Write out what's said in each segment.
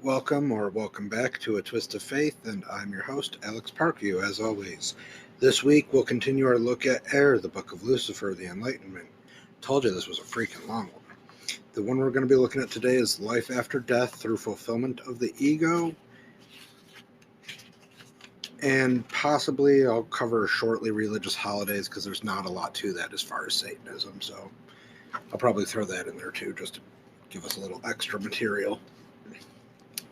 Welcome back to A Twist of Faith, and I'm your host, Alex Parkview, as always. This week, we'll continue our look at Air, the Book of Lucifer, the Enlightenment. Told you this was a freaking long one. The one we're going to be looking at today is Life After Death Through Fulfillment of the Ego, and possibly I'll cover shortly religious holidays, because there's not a lot to that as far as Satanism, so I'll probably throw that in there too, just to give us a little extra material.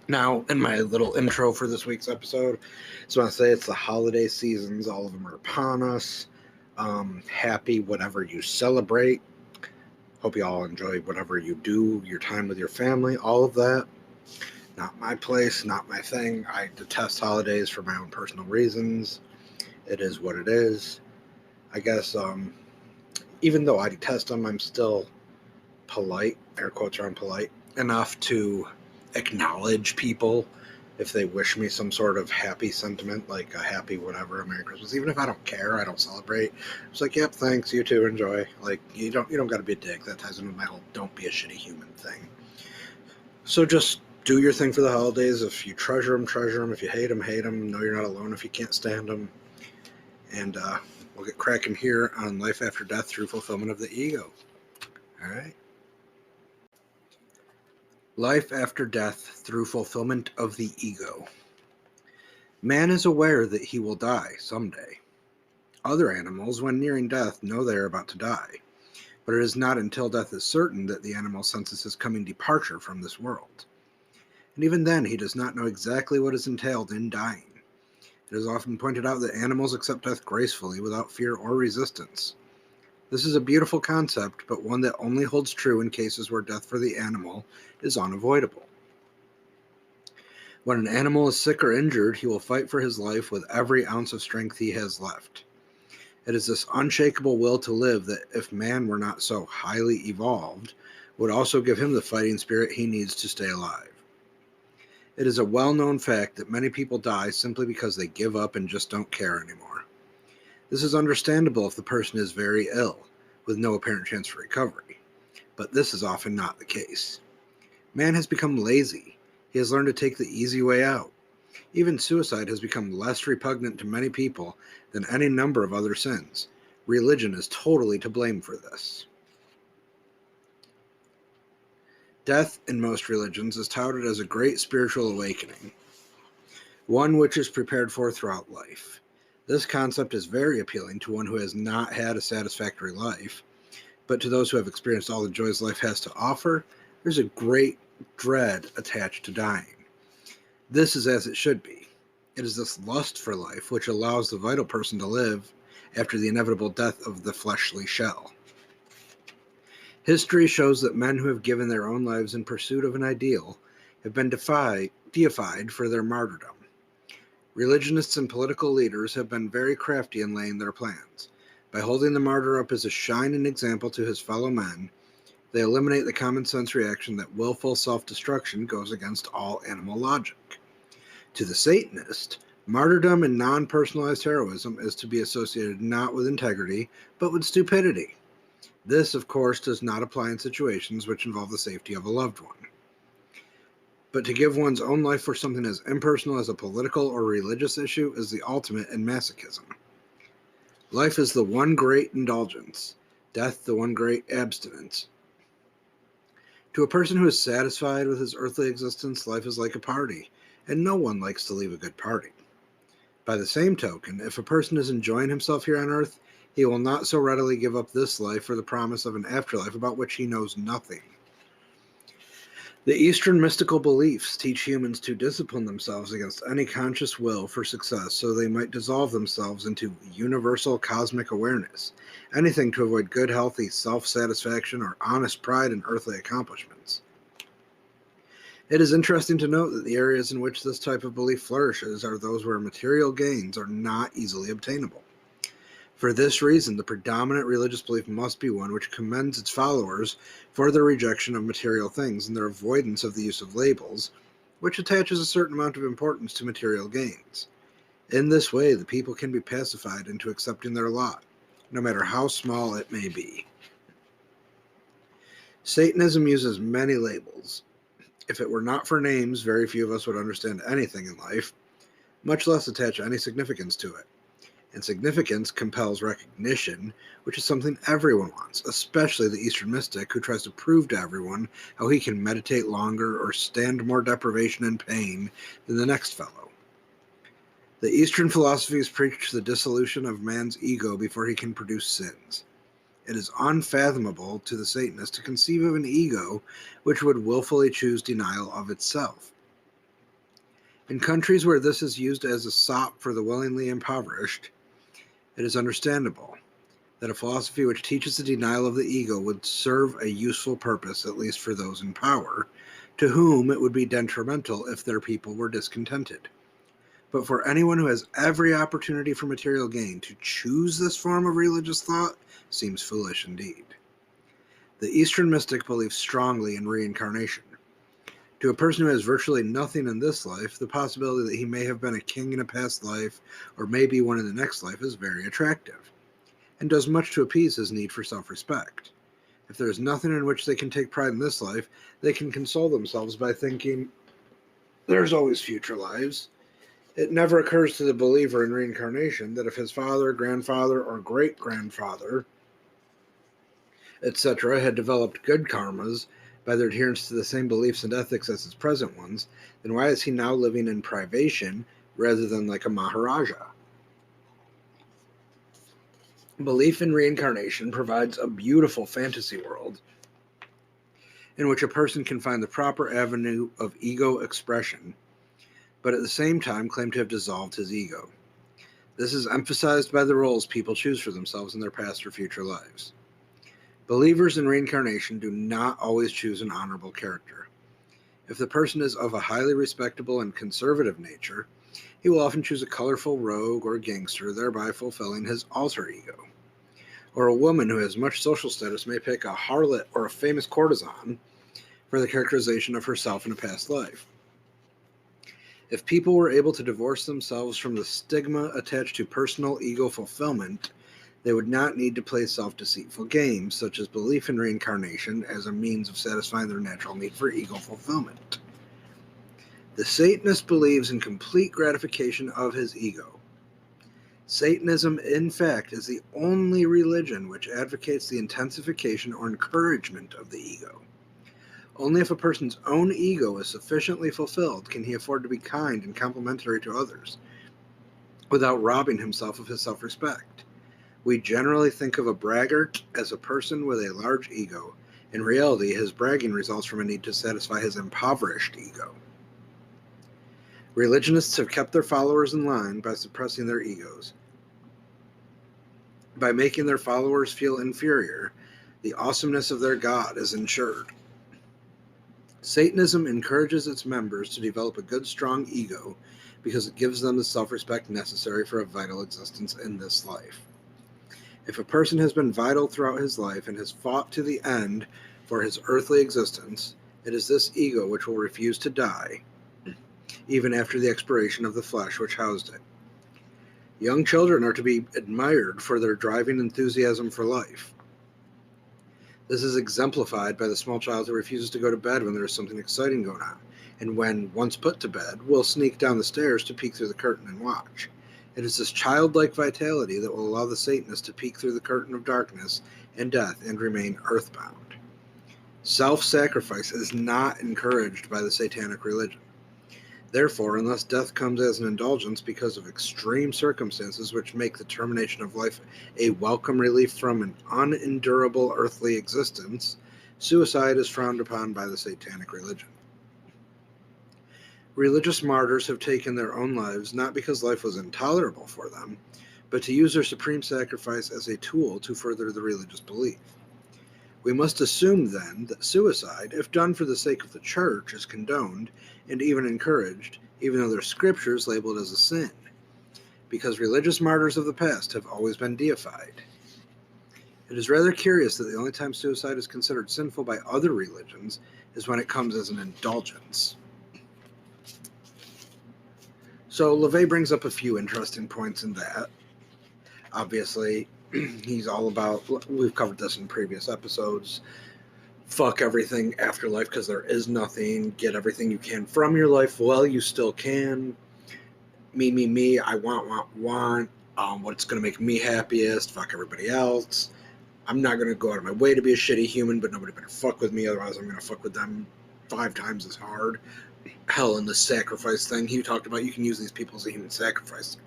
Now, in my little intro for this week's episode, I just want to say it's the holiday seasons. All of them are upon us. Happy whatever you celebrate. Hope you all enjoy whatever you do, your time with your family, all of that. Not my place, not my thing. I detest holidays for my own personal reasons. It is what it is. I guess, even though I detest them, I'm still polite, air quotes around polite, enough to acknowledge people if they wish me some sort of happy sentiment, like a happy whatever, a Merry Christmas. Even if I don't care, I don't celebrate. It's like, yep, thanks, you too, enjoy. Like, you don't got to be a dick. That ties into my whole don't be a shitty human thing. So just do your thing for the holidays. If you treasure them, treasure them. If you hate them, hate them. Know you're not alone if you can't stand them. And we'll get cracking here on Life After Death Through Fulfillment of the Ego. All right. Life after death through fulfillment of the ego. Man is aware that he will die someday. Other animals, when nearing death, know they are about to die, but it is not until death is certain that the animal senses his coming departure from this world. And even then, he does not know exactly what is entailed in dying. It is often pointed out that animals accept death gracefully without fear or resistance. This is a beautiful concept, but one that only holds true in cases where death for the animal is unavoidable. When an animal is sick or injured, he will fight for his life with every ounce of strength he has left. It is this unshakable will to live that, if man were not so highly evolved, would also give him the fighting spirit he needs to stay alive. It is a well-known fact that many people die simply because they give up and just don't care anymore. This is understandable if the person is very ill, with no apparent chance for recovery, but this is often not the case. Man has become lazy. He has learned to take the easy way out. Even suicide has become less repugnant to many people than any number of other sins. Religion is totally to blame for this. Death in most religions is touted as a great spiritual awakening, one which is prepared for throughout life. This concept is very appealing to one who has not had a satisfactory life, but to those who have experienced all the joys life has to offer, there's a great dread attached to dying. This is as it should be. It is this lust for life which allows the vital person to live after the inevitable death of the fleshly shell. History shows that men who have given their own lives in pursuit of an ideal have been deified for their martyrdom. Religionists and political leaders have been very crafty in laying their plans. By holding the martyr up as a shining example to his fellow men, they eliminate the common sense reaction that willful self-destruction goes against all animal logic. To the Satanist, martyrdom and non-personalized heroism is to be associated not with integrity, but with stupidity. This, of course, does not apply in situations which involve the safety of a loved one. But to give one's own life for something as impersonal as a political or religious issue is the ultimate in masochism. Life is the one great indulgence, death the one great abstinence. To a person who is satisfied with his earthly existence, life is like a party, and no one likes to leave a good party. By the same token, if a person is enjoying himself here on earth, he will not so readily give up this life for the promise of an afterlife about which he knows nothing. The Eastern mystical beliefs teach humans to discipline themselves against any conscious will for success so they might dissolve themselves into universal cosmic awareness, anything to avoid good, healthy self-satisfaction or honest pride in earthly accomplishments. It is interesting to note that the areas in which this type of belief flourishes are those where material gains are not easily obtainable. For this reason, the predominant religious belief must be one which commends its followers for their rejection of material things and their avoidance of the use of labels, which attaches a certain amount of importance to material gains. In this way, the people can be pacified into accepting their lot, no matter how small it may be. Satanism uses many labels. If it were not for names, very few of us would understand anything in life, much less attach any significance to it. And significance compels recognition, which is something everyone wants, especially the Eastern mystic who tries to prove to everyone how he can meditate longer or stand more deprivation and pain than the next fellow. The Eastern philosophies preach the dissolution of man's ego before he can produce sins. It is unfathomable to the Satanist to conceive of an ego which would willfully choose denial of itself. In countries where this is used as a sop for the willingly impoverished, it is understandable that a philosophy which teaches the denial of the ego would serve a useful purpose, at least for those in power, to whom it would be detrimental if their people were discontented. But for anyone who has every opportunity for material gain to choose this form of religious thought seems foolish indeed. The Eastern mystic believes strongly in reincarnation. To a person who has virtually nothing in this life, the possibility that he may have been a king in a past life or may be one in the next life is very attractive, and does much to appease his need for self-respect. If there is nothing in which they can take pride in this life, they can console themselves by thinking, there's always future lives. It never occurs to the believer in reincarnation that if his father, grandfather, or great-grandfather, etc., had developed good karmas by their adherence to the same beliefs and ethics as his present ones, then why is he now living in privation rather than like a Maharaja? Belief in reincarnation provides a beautiful fantasy world in which a person can find the proper avenue of ego expression, but at the same time claim to have dissolved his ego. This is emphasized by the roles people choose for themselves in their past or future lives. Believers in reincarnation do not always choose an honorable character. If the person is of a highly respectable and conservative nature, he will often choose a colorful rogue or gangster, thereby fulfilling his alter ego. Or a woman who has much social status may pick a harlot or a famous courtesan for the characterization of herself in a past life. If people were able to divorce themselves from the stigma attached to personal ego fulfillment, they would not need to play self-deceitful games, such as belief in reincarnation as a means of satisfying their natural need for ego fulfillment. The Satanist believes in complete gratification of his ego. Satanism, in fact, is the only religion which advocates the intensification or encouragement of the ego. Only if a person's own ego is sufficiently fulfilled can he afford to be kind and complimentary to others, without robbing himself of his self-respect. We generally think of a braggart as a person with a large ego. In reality, his bragging results from a need to satisfy his impoverished ego. Religionists have kept their followers in line by suppressing their egos. By making their followers feel inferior, the awesomeness of their God is ensured. Satanism encourages its members to develop a good, strong ego because it gives them the self-respect necessary for a vital existence in this life. If a person has been vital throughout his life and has fought to the end for his earthly existence, it is this ego which will refuse to die, even after the expiration of the flesh which housed it. Young children are to be admired for their driving enthusiasm for life. This is exemplified by the small child who refuses to go to bed when there is something exciting going on, and when once put to bed, will sneak down the stairs to peek through the curtain and watch. It is this childlike vitality that will allow the Satanist to peek through the curtain of darkness and death and remain earthbound. Self-sacrifice is not encouraged by the Satanic religion. Therefore, unless death comes as an indulgence because of extreme circumstances which make the termination of life a welcome relief from an unendurable earthly existence, suicide is frowned upon by the Satanic religion. Religious martyrs have taken their own lives not because life was intolerable for them, but to use their supreme sacrifice as a tool to further the religious belief. We must assume, then, that suicide, if done for the sake of the church, is condoned and even encouraged, even though their scriptures label it as a sin, because religious martyrs of the past have always been deified. It is rather curious that the only time suicide is considered sinful by other religions is when it comes as an indulgence. So LaVey brings up a few interesting points in that. Obviously, he's all about, we've covered this in previous episodes, fuck everything afterlife because there is nothing, get everything you can from your life while you still can. Me, I want, what's going to make me happiest, fuck everybody else. I'm not going to go out of my way to be a shitty human, but nobody better fuck with me, otherwise I'm going to fuck with them 5 times as hard. Hell, in the sacrifice thing he talked about, you can use these people as a human sacrifice.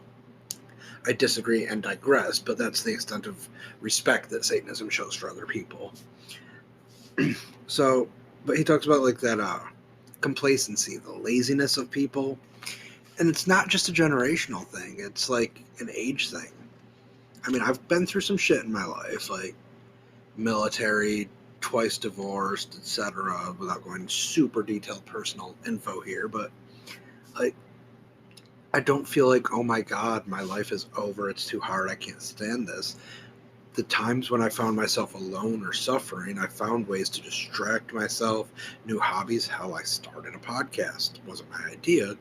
I disagree and digress, but that's the extent of respect that Satanism shows for other people. So, but he talks about like that complacency, the laziness of people. And it's not just a generational thing, it's like an age thing. I mean, I've been through some shit in my life, like military, twice divorced, etc., without going super detailed personal info here, but like I don't feel like, oh my god, my life is over, it's too hard, I can't stand this. The times when I found myself alone or suffering, I found ways to distract myself, new hobbies. Hell, I started a podcast. It wasn't my idea.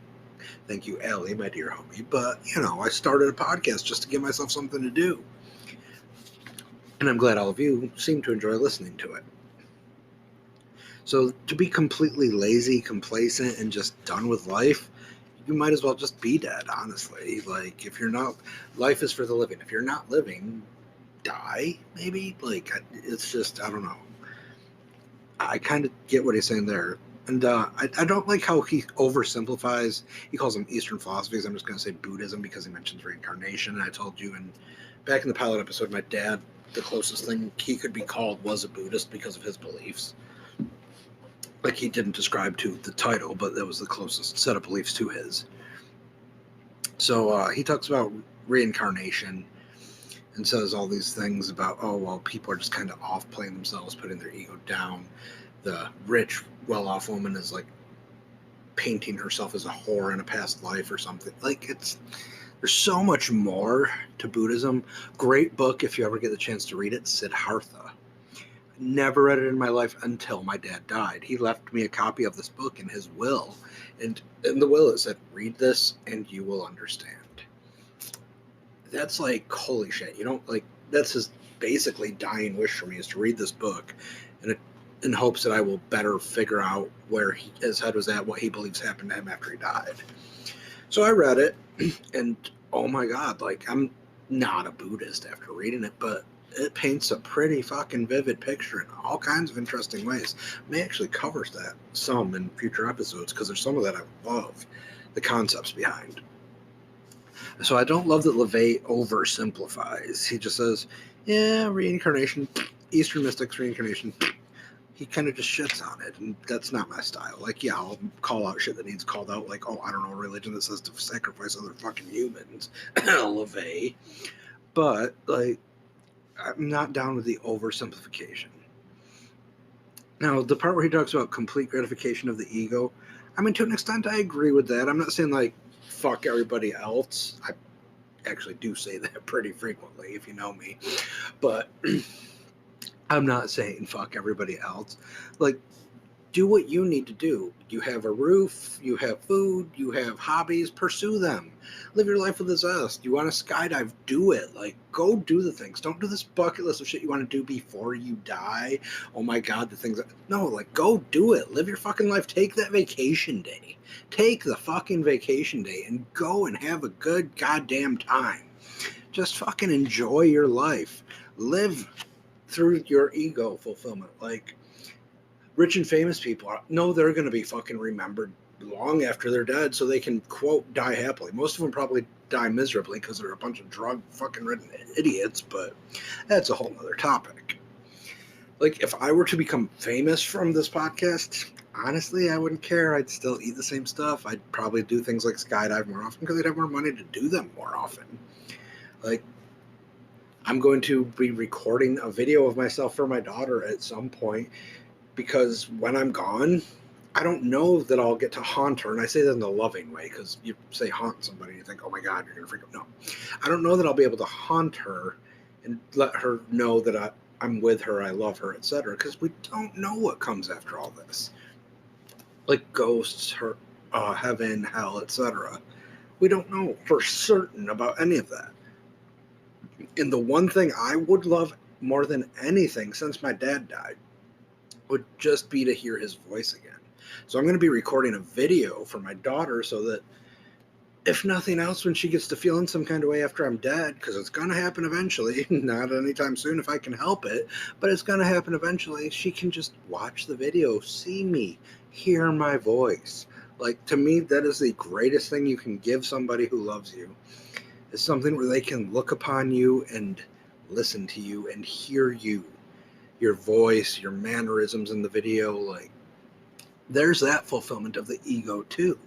Thank you, Allie, my dear homie. But, I started a podcast just to give myself something to do. And I'm glad all of you seem to enjoy listening to it. So to be completely lazy, complacent, and just done with life, you might as well just be dead, honestly. Like, if you're not, life is for the living. If you're not living, die, maybe? Like, it's just, I don't know. I kind of get what he's saying there. And I don't like how he oversimplifies. He calls them Eastern philosophies. I'm just going to say Buddhism because he mentions reincarnation. And I told you back in the pilot episode, my dad, the closest thing he could be called was a Buddhist because of his beliefs. Like, he didn't describe to the title, but that was the closest set of beliefs to his. So he talks about reincarnation and says all these things about, oh, well, people are just kind of off playing themselves, putting their ego down. The rich, well-off woman is like painting herself as a whore in a past life or something. Like, there's so much more to Buddhism. Great book if you ever get the chance to read it, Siddhartha. Never read it in my life until my dad died. He left me a copy of this book in his will, and in the will it said, read this and you will understand. That's like, holy shit. That's his basically dying wish for me, is to read this book in hopes that I will better figure out where his head was at, what he believes happened to him after he died. So I read it, and oh my god, like, I'm not a Buddhist after reading it, but it paints a pretty fucking vivid picture in all kinds of interesting ways. May actually covers that some in future episodes, because there's some of that I love, the concepts behind. So I don't love that LaVey oversimplifies. He just says, yeah, reincarnation, Eastern mystics, reincarnation. He kind of just shits on it, and that's not my style. Like, yeah, I'll call out shit that needs called out, like, oh, I don't know, a religion that says to sacrifice other fucking humans, LaVey. But, like, I'm not down with the oversimplification. Now, the part where he talks about complete gratification of the ego, I mean, to an extent, I agree with that. I'm not saying, like, fuck everybody else. I actually do say that pretty frequently, if you know me. But I'm not saying fuck everybody else. Like, do what you need to do. You have a roof, you have food, you have hobbies, pursue them. Live your life with a zest. You want to skydive, do it. Like, go do the things. Don't do this bucket list of shit you want to do before you die. Oh my god, the things. No, like, go do it. Live your fucking life. Take that vacation day. Take the fucking vacation day and go and have a good goddamn time. Just fucking enjoy your life. Live through your ego fulfillment. Like, rich and famous people know they're going to be fucking remembered long after they're dead, so they can, quote, die happily. Most of them probably die miserably because they're a bunch of drug fucking ridden idiots, but that's a whole other topic. Like, if I were to become famous from this podcast, honestly, I wouldn't care. I'd still eat the same stuff. I'd probably do things like skydive more often because I'd have more money to do them more often. Like, I'm going to be recording a video of myself for my daughter at some point, because when I'm gone, I don't know that I'll get to haunt her. And I say that in a loving way, because you say haunt somebody, you think, oh my God, you're going to freak out. No, I don't know that I'll be able to haunt her and let her know that I'm with her, I love her, etc. Because we don't know what comes after all this. Like ghosts, heaven, hell, etc. We don't know for certain about any of that. And the one thing I would love more than anything since my dad died would just be to hear his voice again. So I'm going to be recording a video for my daughter so that if nothing else, when she gets to feeling some kind of way after I'm dead, because it's going to happen eventually, not anytime soon if I can help it, but it's going to happen eventually, she can just watch the video, see me, hear my voice. Like, to me, that is the greatest thing you can give somebody who loves you. It's something where they can look upon you and listen to you and hear you, your voice, your mannerisms in the video. Like, there's that fulfillment of the ego too,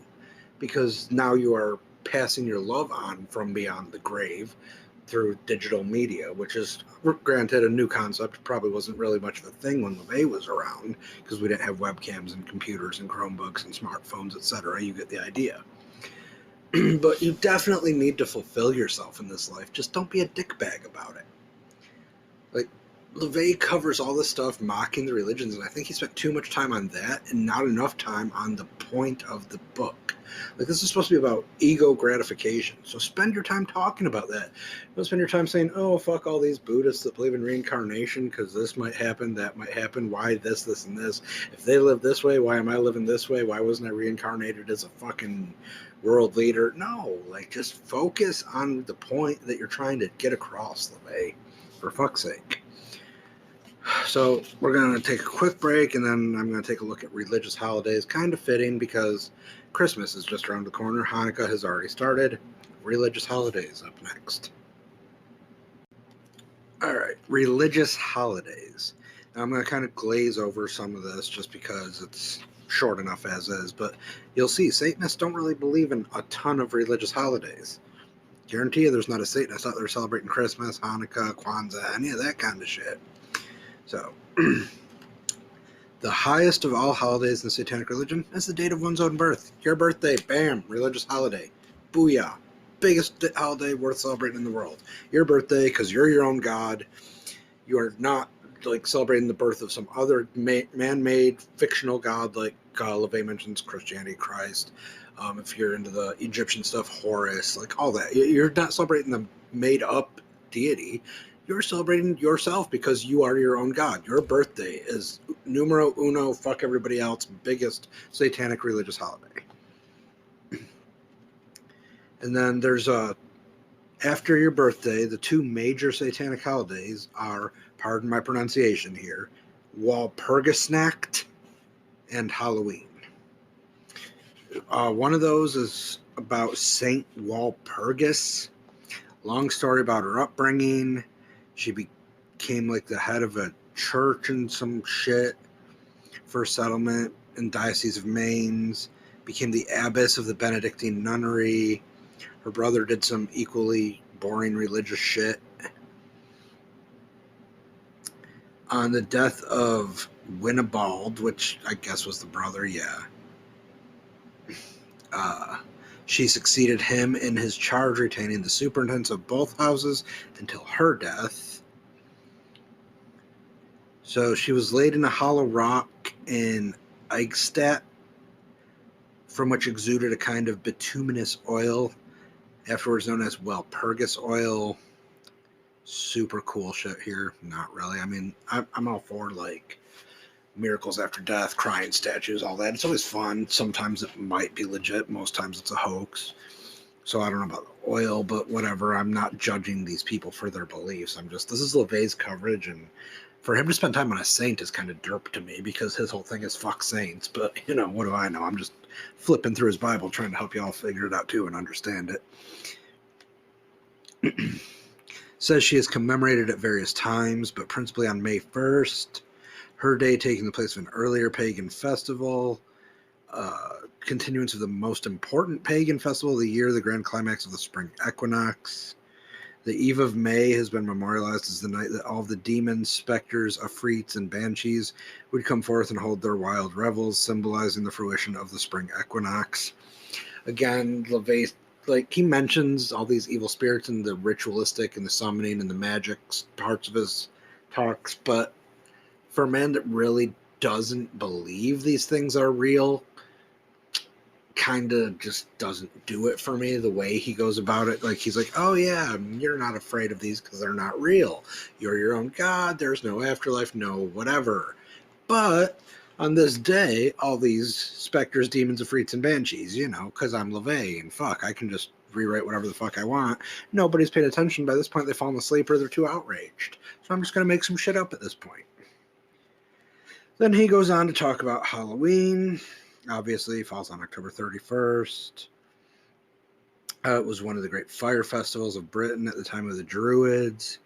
because now you are passing your love on from beyond the grave through digital media, which is, granted, a new concept. Probably wasn't really much of a thing when LaVey was around, because we didn't have webcams and computers and Chromebooks and smartphones, etc. You get the idea. But you definitely need to fulfill yourself in this life. Just don't be a dickbag about it. Like, LaVey covers all this stuff mocking the religions, and I think he spent too much time on that and not enough time on the point of the book. Like, this is supposed to be about ego gratification, so spend your time talking about that. Don't spend your time saying, oh, fuck all these Buddhists that believe in reincarnation, because this might happen, that might happen, why this, and this. If they live this way, why am I living this way? Why wasn't I reincarnated as a fucking world leader? No, like, just focus on the point that you're trying to get across, LaVey, for fuck's sake. So we're going to take a quick break, and then I'm going to take a look at religious holidays. Kind of fitting because Christmas is just around the corner. Hanukkah has already started. Religious holidays up next. All right, religious holidays. Now I'm going to kind of glaze over some of this just because it's short enough as is, but you'll see Satanists don't really believe in a ton of religious holidays. Guarantee you there's not a Satanist out there celebrating Christmas, Hanukkah, Kwanzaa, any of that kind of shit. So, the highest of all holidays in the Satanic religion is the date of one's own birth. Your birthday, bam, religious holiday. Booyah. Biggest holiday worth celebrating in the world. Your birthday, because you're your own god. You are not like celebrating the birth of some other man-made fictional god, like LaVey mentions Christianity, Christ. If you're into the Egyptian stuff, Horus, like all that. You're not celebrating the made-up deity. You're celebrating yourself because you are your own god. Your birthday is numero uno, fuck everybody else, biggest satanic religious holiday. And then there's after your birthday, the two major satanic holidays are, pardon my pronunciation here, Walpurgisnacht and Halloween. One of those is about Saint Walpurgis. Long story about her upbringing. She became like the head of a church and some shit for settlement in Diocese of Mainz. Became the abbess of the Benedictine nunnery. Her brother did some equally boring religious shit. On the death of Winibald, which I guess was the brother, yeah. She succeeded him in his charge, retaining the superintendence of both houses until her death. So she was laid in a hollow rock in Eichstätt, from which exuded a kind of bituminous oil, afterwards known as Walpurgis oil. Super cool shit here. Not really. I mean, I'm all for, like, miracles after death, crying statues, all that. It's always fun. Sometimes it might be legit. Most times it's a hoax. So I don't know about the oil, but whatever. I'm not judging these people for their beliefs. This is LaVey's coverage, and for him to spend time on a saint is kind of derp to me because his whole thing is fuck saints. But, what do I know? I'm just flipping through his Bible trying to help you all figure it out too and understand it. Says she is commemorated at various times, but principally on May 1st. Her day taking the place of an earlier pagan festival. Continuance of the most important pagan festival of the year, the grand climax of the spring equinox. The eve of May has been memorialized as the night that all the demons, specters, afrits, and banshees would come forth and hold their wild revels, symbolizing the fruition of the spring equinox. Again, LaVey, he mentions all these evil spirits and the ritualistic and the summoning and the magic parts of his talks, but for a man that really doesn't believe these things are real, kind of just doesn't do it for me, the way he goes about it. Like, he's like, oh yeah, you're not afraid of these because they're not real. You're your own god. There's no afterlife, no whatever. But on this day, all these specters, demons, efreets, and banshees, because I'm LaVey, and fuck, I can just rewrite whatever the fuck I want. Nobody's paid attention. By this point, they've fallen asleep or they're too outraged. So I'm just going to make some shit up at this point. Then he goes on to talk about Halloween. Obviously, falls on October 31st. It was one of the great fire festivals of Britain at the time of the Druids.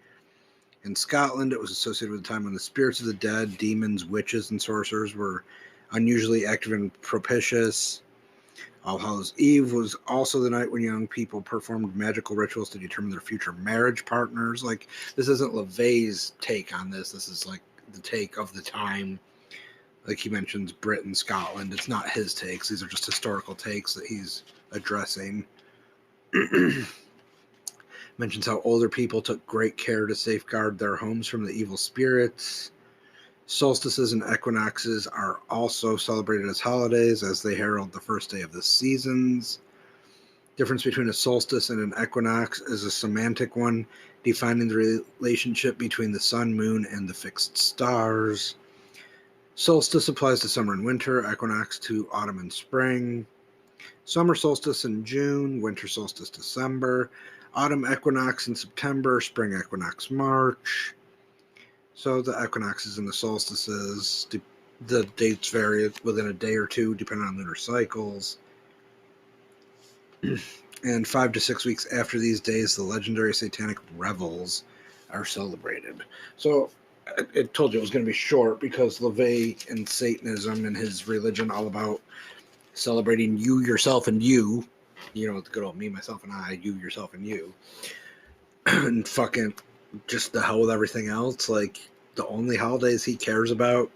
In Scotland, it was associated with a time when the spirits of the dead, demons, witches, and sorcerers were unusually active and propitious. All Hallows Eve was also the night when young people performed magical rituals to determine their future marriage partners. Like, this isn't LaVey's take on this. This is like the take of the time. Like he mentions Britain, Scotland. It's not his takes. These are just historical takes that he's addressing. Mentions how older people took great care to safeguard their homes from the evil spirits. Solstices and equinoxes are also celebrated as holidays as they herald the first day of the seasons. Difference between a solstice and an equinox is a semantic one, defining the relationship between the sun, moon, and the fixed stars. Solstice applies to summer and winter, equinox to autumn and spring. Summer solstice in June, winter solstice December, autumn equinox in September, spring equinox March. So the equinoxes and the solstices, the dates vary within a day or two depending on lunar cycles. And 5 to 6 weeks after these days, the legendary Satanic revels are celebrated. So it told you it was going to be short because LaVey and Satanism and his religion all about celebrating you, yourself, and you. The good old me, myself, and I, you, yourself, and you. And fucking just the hell with everything else. Like, the only holidays he cares about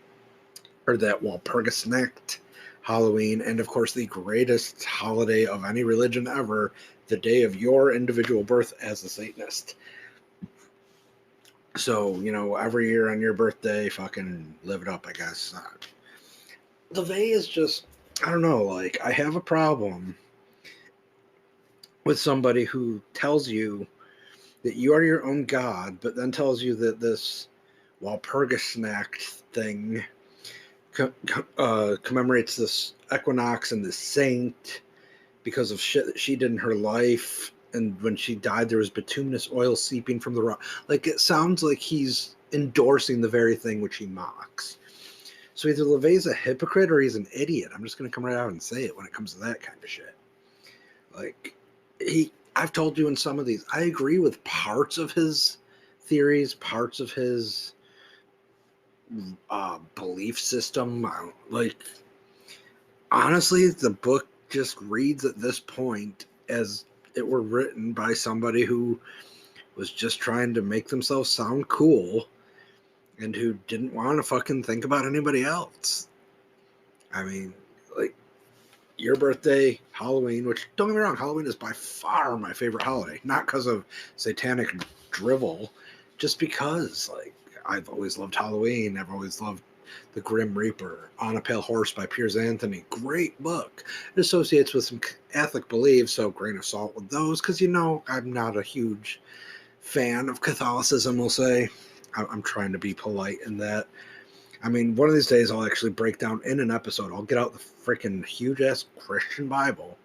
are that Walpurgisnacht, Halloween, and of course the greatest holiday of any religion ever, the day of your individual birth as a Satanist. So, every year on your birthday, fucking live it up, I guess. LaVey is just, I don't know, like, I have a problem with somebody who tells you that you are your own God, but then tells you that this Walpurgisnacht thing commemorates this equinox and this saint because of shit that she did in her life, and when she died there was bituminous oil seeping from the rock. Like, it sounds like he's endorsing the very thing which he mocks. So either LaVey's a hypocrite or he's an idiot. I'm just going to come right out and say it when it comes to that kind of shit. Like, I've told you in some of these, I agree with parts of his theories, parts of his belief system. Like, honestly, the book just reads at this point as it were written by somebody who was just trying to make themselves sound cool and who didn't want to fucking think about anybody else. I mean, like, your birthday, Halloween, which, don't get me wrong, Halloween is by far my favorite holiday. Not because of satanic drivel, just because, like, I've always loved Halloween. I've always loved The Grim Reaper, On a Pale Horse by Piers Anthony. Great book. It associates with some Catholic beliefs, so grain of salt with those, because, I'm not a huge fan of Catholicism, we'll say. I'm trying to be polite in that. I mean, one of these days I'll actually break down in an episode. I'll get out the freaking huge-ass Christian Bible,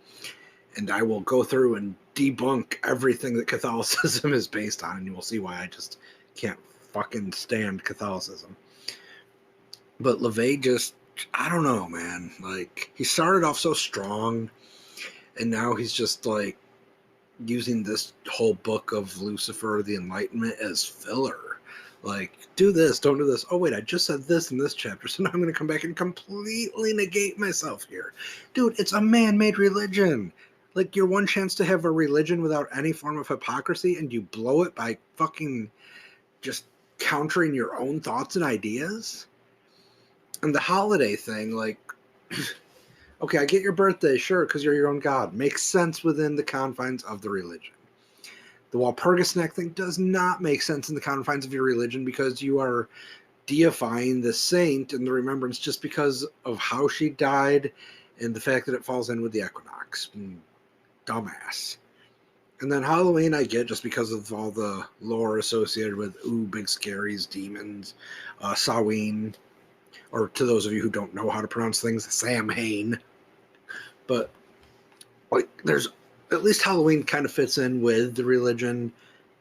and I will go through and debunk everything that Catholicism is based on, and you will see why I just can't fucking stand Catholicism. But LaVey just, I don't know, man. Like, he started off so strong, and now he's just, like, using this whole Book of Lucifer, the Enlightenment, as filler. Like, do this, don't do this. Oh, wait, I just said this in this chapter, so now I'm going to come back and completely negate myself here. Dude, it's a man-made religion. Like, your one chance to have a religion without any form of hypocrisy, and you blow it by fucking just countering your own thoughts and ideas? And the holiday thing, like, okay, I get your birthday, sure, because you're your own God. Makes sense within the confines of the religion. The Walpurgisnacht thing does not make sense in the confines of your religion because you are deifying the saint and the remembrance just because of how she died and the fact that it falls in with the equinox. Dumbass. And then Halloween I get just because of all the lore associated with, big scaries, demons, Samhain. or to those of you who don't know how to pronounce things, Samhain. But like, there's at least Halloween kind of fits in with the religion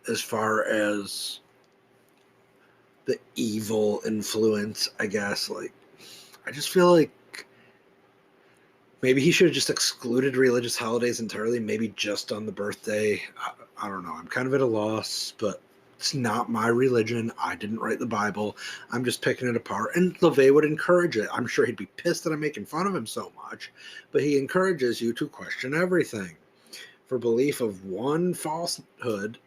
as far as the evil influence, I guess. Like, I just feel like maybe he should have just excluded religious holidays entirely, maybe just on the birthday. I don't know. I'm kind of at a loss, but it's not my religion. I didn't write the Bible. I'm just picking it apart. And LaVey would encourage it. I'm sure he'd be pissed that I'm making fun of him so much, but he encourages you to question everything. For belief of one falsehood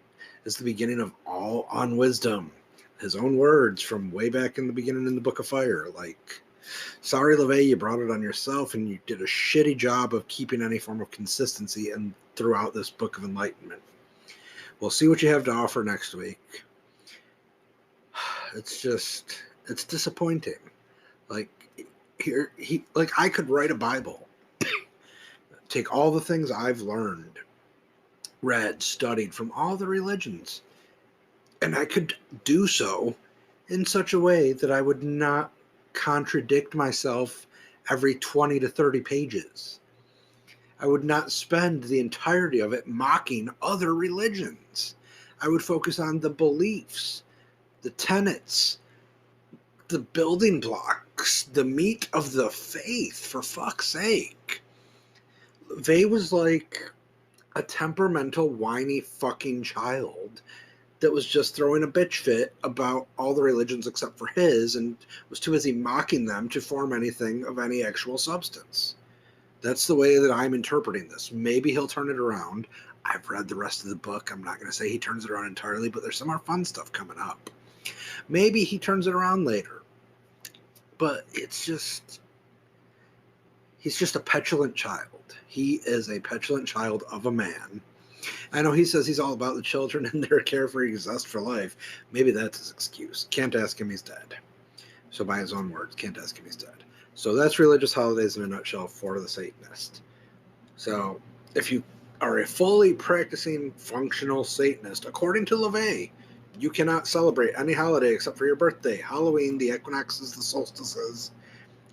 is the beginning of all unwisdom. His own words from way back in the beginning in the Book of Fire. Like, sorry, LaVey, you brought it on yourself, and you did a shitty job of keeping any form of consistency and throughout this Book of Enlightenment. We'll see what you have to offer next week. It's disappointing. Like, I could write a Bible, take all the things I've learned, read, studied from all the religions, and I could do so in such a way that I would not contradict myself every 20 to 30 pages. I would not spend the entirety of it mocking other religions. I would focus on the beliefs, the tenets, the building blocks, the meat of the faith, for fuck's sake. LaVey was like a temperamental, whiny fucking child that was just throwing a bitch fit about all the religions except for his, and was too busy mocking them to form anything of any actual substance. That's the way that I'm interpreting this. Maybe he'll turn it around. I've read the rest of the book. I'm not going to say he turns it around entirely, but there's some more fun stuff coming up. Maybe he turns it around later. But he's just a petulant child. He is a petulant child of a man. I know he says he's all about the children and their carefree zest for life. Maybe that's his excuse. Can't ask him, he's dead. So by his own words, can't ask him, he's dead. So that's religious holidays in a nutshell for the Satanist. So if you are a fully practicing functional Satanist, according to LaVey, you cannot celebrate any holiday except for your birthday, Halloween, the equinoxes, the solstices,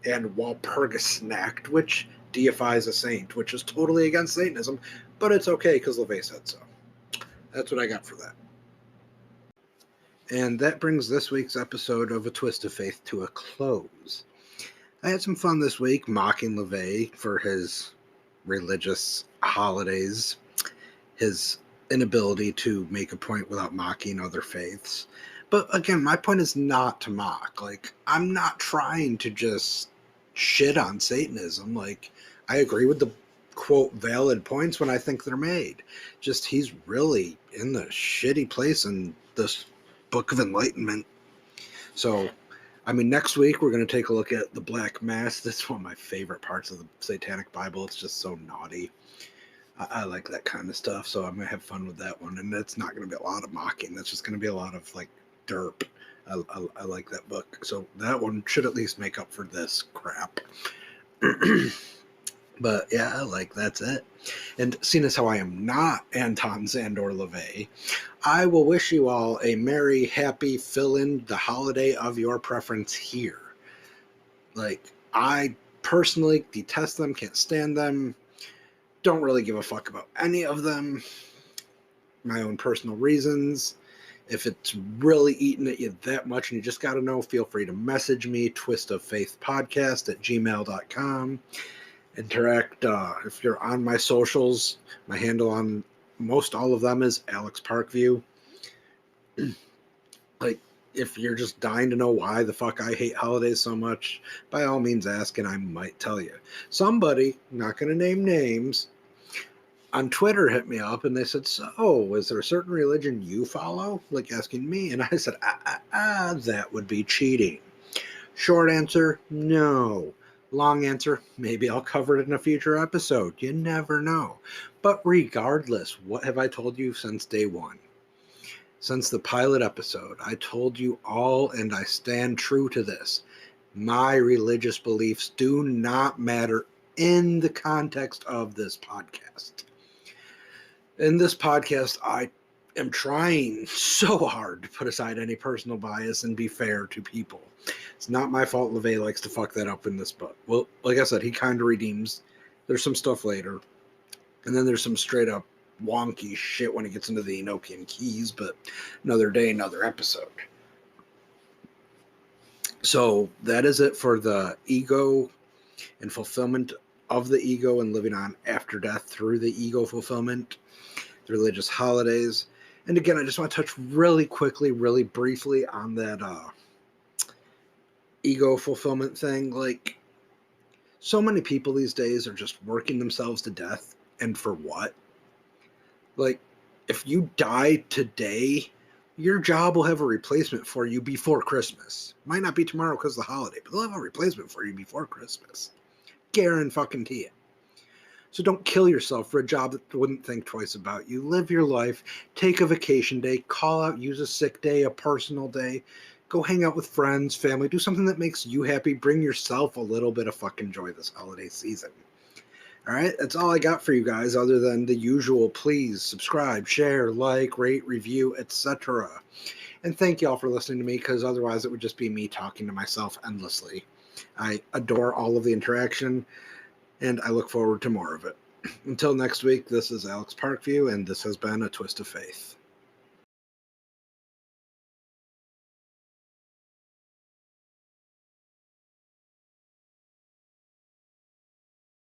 and Walpurgisnacht, which deifies a saint, which is totally against Satanism, but it's okay because LaVey said so. That's what I got for that. And that brings this week's episode of A Twist of Faith to a close. I had some fun this week mocking LaVey for his religious holidays, his inability to make a point without mocking other faiths. But again, my point is not to mock. Like, I'm not trying to just shit on Satanism. Like, I agree with the quote valid points when I think they're made. Just he's really in the shitty place in this Book of Enlightenment. So, I mean, next week we're going to take a look at the Black Mass. That's one of my favorite parts of the Satanic Bible. It's just so naughty. I like that kind of stuff, so I'm going to have fun with that one. And it's not going to be a lot of mocking. That's just going to be a lot of, like, derp. I like that book. So that one should at least make up for this crap. But yeah, like, that's it. And seeing as how I am not Anton, Szandor, LaVey, I will wish you all a merry, happy, fill in the holiday of your preference here. Like, I personally detest them, can't stand them, don't really give a fuck about any of them. My own personal reasons. If it's really eating at you that much and you just got to know, feel free to message me, twistoffaithpodcast@gmail.com. Interact. If you're on my socials, my handle on most all of them is Alex Parkview. Like, if you're just dying to know why the fuck I hate holidays so much, by all means ask and I might tell you. Somebody, not going to name names, on Twitter hit me up and they said, so, is there a certain religion you follow? Like, asking me. And I said, that would be cheating. Short answer, no. Long answer, maybe I'll cover it in a future episode. You never know. But regardless, what have I told you since day one? Since the pilot episode, I told you all, and I stand true to this. My religious beliefs do not matter in the context of this podcast. In this podcast, I am trying so hard to put aside any personal bias and be fair to people. It's not my fault LaVey likes to fuck that up in this book. Well, like I said, he kind of redeems. There's some stuff later. And then there's some straight up wonky shit when it gets into the Enochian keys, but another day, another episode. So that is it for the ego and fulfillment of the ego and living on after death through the ego fulfillment, the religious holidays. And again, I just want to touch really quickly, really briefly on that ego fulfillment thing. Like, so many people these days are just working themselves to death. And for what? Like, if you die today, your job will have a replacement for you before Christmas. Might not be tomorrow because of the holiday, but they'll have a replacement for you before Christmas. Guarantee it. So don't kill yourself for a job that wouldn't think twice about you. Live your life. Take a vacation day. Call out, use a sick day, a personal day. Go hang out with friends, family. Do something that makes you happy. Bring yourself a little bit of fucking joy this holiday season. All right, that's all I got for you guys other than the usual. Please subscribe, share, like, rate, review, etc. And thank y'all for listening to me, because otherwise it would just be me talking to myself endlessly. I adore all of the interaction, and I look forward to more of it. Until next week, this is Alex Parkview, and this has been A Twist of Faith.